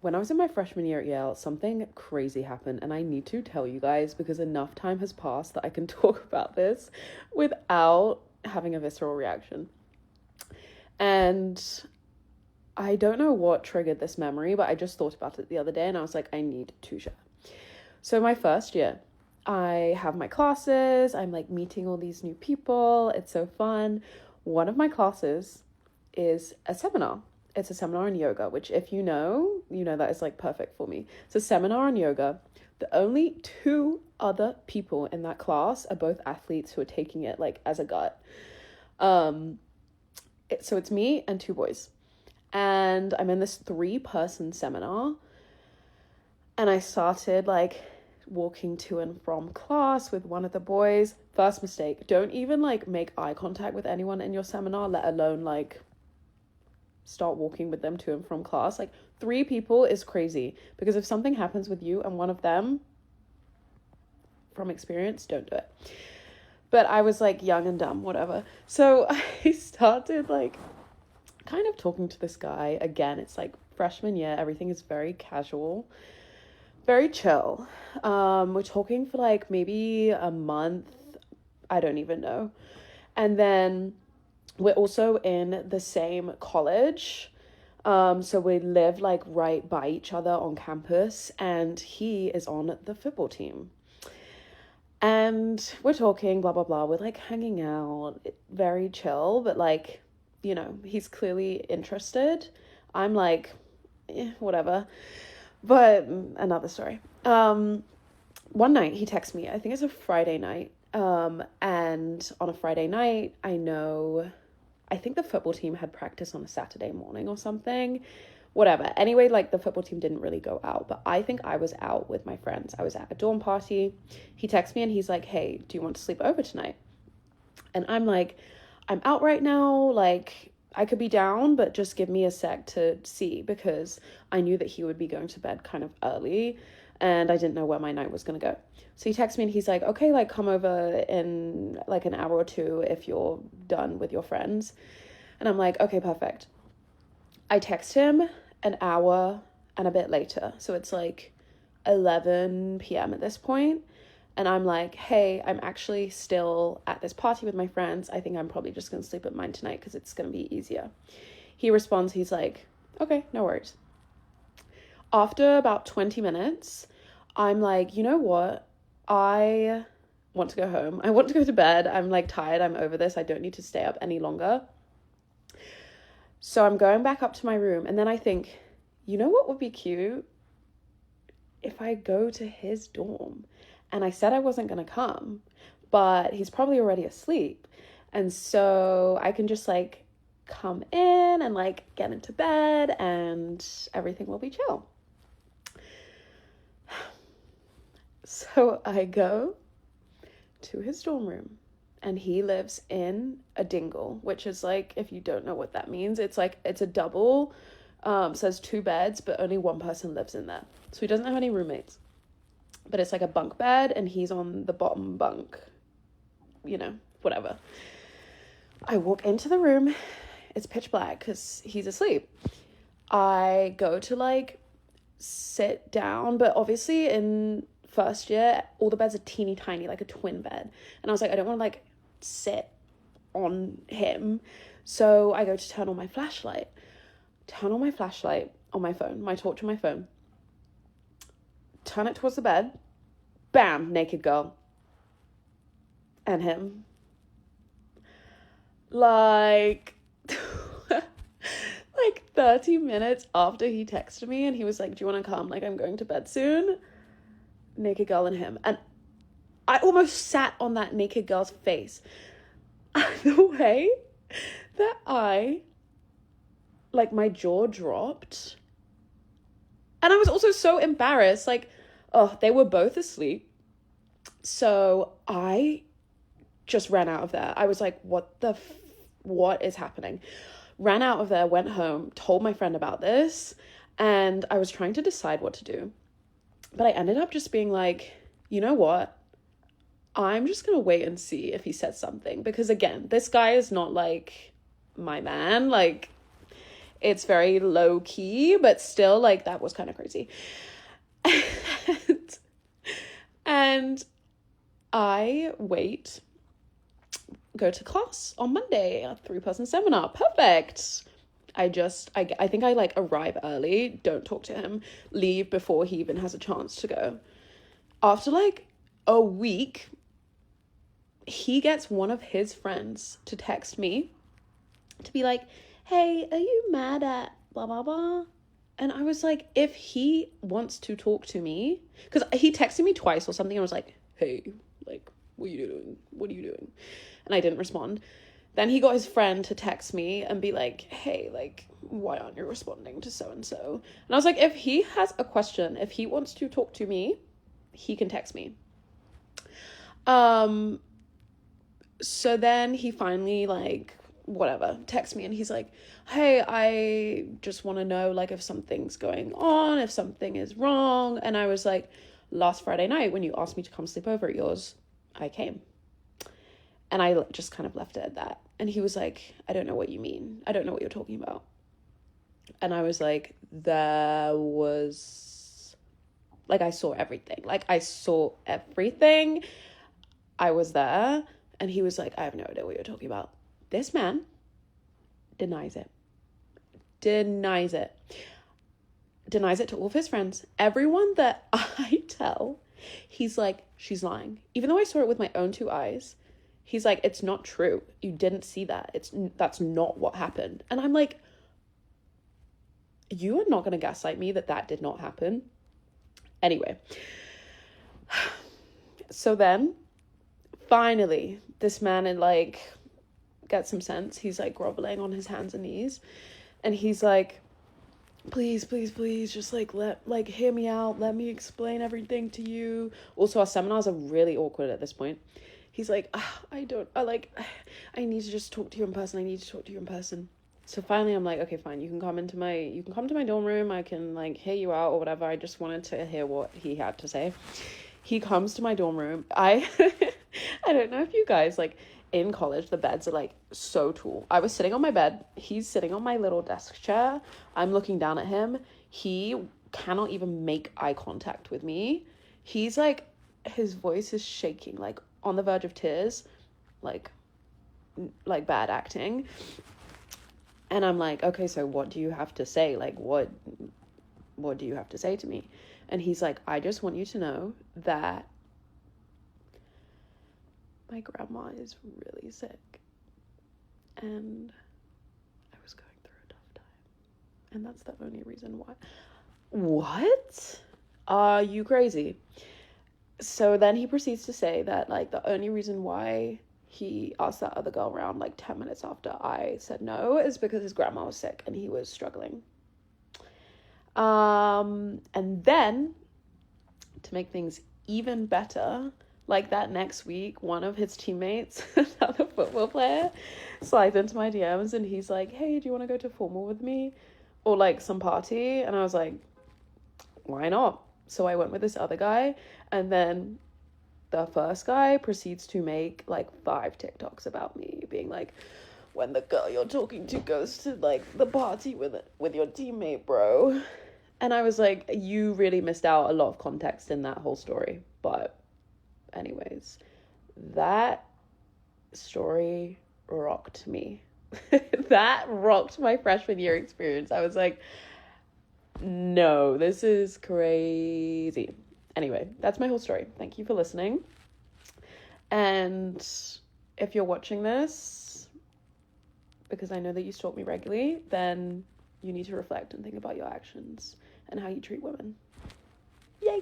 when I was in my freshman year at Yale, something crazy happened, and I need to tell you guys because enough time has passed that I can talk about this without having a visceral reaction. And I don't know what triggered this memory, but I just thought about it the other day and I was like, I need to share. So my first year, I have my classes, I'm like meeting all these new people, it's so fun. One of my classes is a seminar. It's a seminar on yoga, which if you know that is like perfect for me. It's a seminar on yoga. The only two other people in that class are both athletes who are taking it like as a gut. So it's me and two boys. And I'm in this 3-person seminar. And I started like walking to and from class with one of the boys. First mistake, don't even like make eye contact with anyone in your seminar, let alone like start walking with them to and from class. Like 3 people is crazy, because if something happens with you and one of them, from experience, don't do it. But I was like young and dumb, whatever. So I started like kind of talking to this guy. Again, it's like freshman year, everything is very casual, very chill. We're talking for like maybe a month, I don't even know. And then we're also in the same college. So we live like right by each other on campus, and he is on the football team. And we're talking, blah, blah, blah. We're like hanging out, very chill, but like, he's clearly interested. I'm like, whatever. But another story. One night he texts me, I think it's a Friday night. And on a Friday night, I think the football team had practice on a Saturday morning or something. Whatever. Anyway, like the football team didn't really go out, but I think I was out with my friends. I was at a dorm party. He texts me and he's like, hey, do you want to sleep over tonight? And I'm like, I'm out right now. Like, I could be down, but just give me a sec to see, because I knew that he would be going to bed kind of early and I didn't know where my night was going to go. So he texts me and he's like, okay, like come over in like an hour or two if you're done with your friends. And I'm like, okay, perfect. I text him an hour and a bit later. So it's like 11 p.m. at this point. And I'm like, hey, I'm actually still at this party with my friends. I think I'm probably just going to sleep at mine tonight because it's going to be easier. He responds, he's like, okay, no worries. After about 20 minutes, I'm like, you know what? I want to go home. I want to go to bed. I'm like tired. I'm over this. I don't need to stay up any longer. So I'm going back up to my room. And then I think, you know what would be cute? If I go to his dorm. And I said I wasn't going to come, but he's probably already asleep. And so I can just like come in and like get into bed and everything will be chill. So I go to his dorm room and he lives in a dingle, which is like, if you don't know what that means, it's like, it's a double, says 2 beds, but only one person lives in there. So he doesn't have any roommates. But it's like a bunk bed and he's on the bottom bunk, whatever. I walk into the room, it's pitch black because he's asleep. I go to like sit down, but obviously in first year, all the beds are teeny tiny, like a twin bed. And I was like, I don't want to like sit on him. So I go to turn on my flashlight on my phone, my torch on my phone. Turn it towards the bed, bam, naked girl. And him. Like 30 minutes after he texted me and he was like, do you want to come? Like, I'm going to bed soon. Naked girl and him. And I almost sat on that naked girl's face. The way that my jaw dropped. And I was also so embarrassed. Like, they were both asleep. So I just ran out of there. I was like, what is happening? Ran out of there, went home, told my friend about this. And I was trying to decide what to do. But I ended up just being like, you know what? I'm just going to wait and see if he says something. Because again, this guy is not like my man. Like, It's very low key, but still, like, that was kind of crazy. And I go to class on Monday, a 3-person seminar. Perfect. I think I like arrive early, don't talk to him, leave before he even has a chance to go. After like a week, he gets one of his friends to text me to be like, hey, are you mad at blah, blah, blah? And I was like, if he wants to talk to me, because he texted me twice or something. I was like, hey, like, what are you doing? What are you doing? And I didn't respond. Then he got his friend to text me and be like, hey, like, why aren't you responding to so-and-so? And I was like, if he has a question, if he wants to talk to me, he can text me. So then he finally, like, whatever, texts me, and he's like, hey, I just want to know, like, if something's going on, if something is wrong. And I was like, last Friday night when you asked me to come sleep over at yours, I came. And I just kind of left it at that. And he was like, I don't know what you mean. I don't know what you're talking about. And I was like, there was, like, I saw everything. Like, I saw everything. I was there. And he was like, I have no idea what you're talking about. This man denies it. Denies it to all of his friends. Everyone that I tell, he's like, she's lying. Even though I saw it with my own 2 eyes, he's like, it's not true. You didn't see that. That's not what happened. And I'm like, you are not going to gaslight me that did not happen. Anyway. So then, finally, this man in, like, get some sense. He's, like, groveling on his hands and knees. And he's like, please, just, like, hear me out. Let me explain everything to you. Also, our seminars are really awkward at this point. He's like, I need to just talk to you in person. So finally I'm like, okay, fine. You can come to my dorm room. I can, like, hear you out or whatever. I just wanted to hear what he had to say. He comes to my dorm room. I don't know if you guys, like, in college, the beds are, like, so tall. I was sitting on my bed. He's sitting on my little desk chair. I'm looking down at him. He cannot even make eye contact with me. He's, like, his voice is shaking, like, on the verge of tears, like bad acting. And I'm like, okay, so what do you have to say? Like, what do you have to say to me? And he's like, I just want you to know that my grandma is really sick and I was going through a tough time. And that's the only reason why. What? Are you crazy? So then he proceeds to say that, like, the only reason why he asked that other girl around, like, 10 minutes after I said no is because his grandma was sick and he was struggling. And then, to make things even better, like, that next week, one of his teammates, another football player, slides into my DMs and he's like, hey, do you want to go to formal with me? Or, like, some party? And I was like, why not? So I went with this other guy, and then the first guy proceeds to make, like, 5 TikToks about me, being like, when the girl you're talking to goes to, like, the party with your teammate, bro. And I was like, you really missed out a lot of context in that whole story. But anyways, that story rocked me. That rocked my freshman year experience. I was like, no, this is crazy. Anyway, that's my whole story. Thank you for listening. And if you're watching this, because I know that you stalk me regularly, then you need to reflect and think about your actions and how you treat women. Yay!